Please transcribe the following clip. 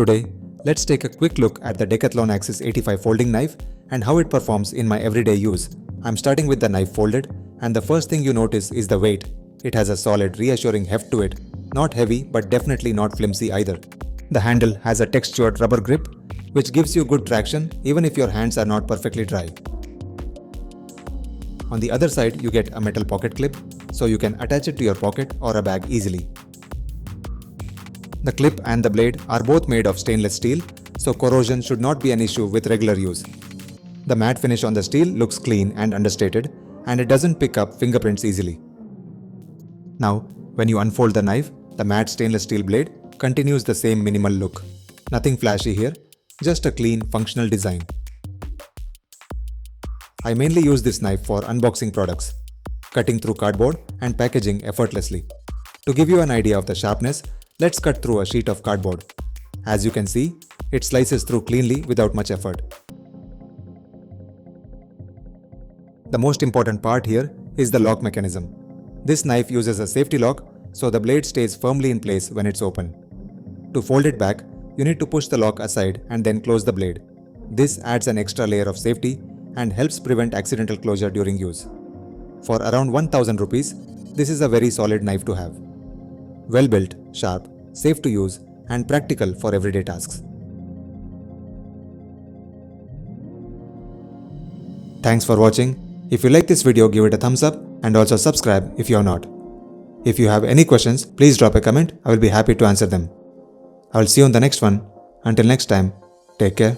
Today, let's take a quick look at the Decathlon Axis 85 folding knife and how it performs in my everyday use. I'm starting with the knife folded, and the first thing you notice is the weight. It has a solid, reassuring heft to it, not heavy but definitely not flimsy either. The handle has a textured rubber grip, which gives you good traction even if your hands are not perfectly dry. On the other side, you get a metal pocket clip, so you can attach it to your pocket or a bag easily. The clip and the blade are both made of stainless steel, so corrosion should not be an issue with regular use. The matte finish on the steel looks clean and understated, and it doesn't pick up fingerprints easily. Now, when you unfold the knife, the matte stainless steel blade continues the same minimal look. Nothing flashy here, just a clean, functional design. I mainly use this knife for unboxing products, cutting through cardboard and packaging effortlessly. To give you an idea of the sharpness, let's cut through a sheet of cardboard. As you can see, it slices through cleanly without much effort. The most important part here is the lock mechanism. This knife uses a safety lock, so the blade stays firmly in place when it's open. To fold it back, you need to push the lock aside and then close the blade. This adds an extra layer of safety and helps prevent accidental closure during use. For around 1000 rupees, this is a very solid knife to have. Well built, sharp, safe to use, and practical for everyday tasks. Thanks for watching. If you like this video, give it a thumbs up and also subscribe if you are not. If you have any questions, please drop a comment. I will be happy to answer them. I will see you on the next one. Until next time, take care.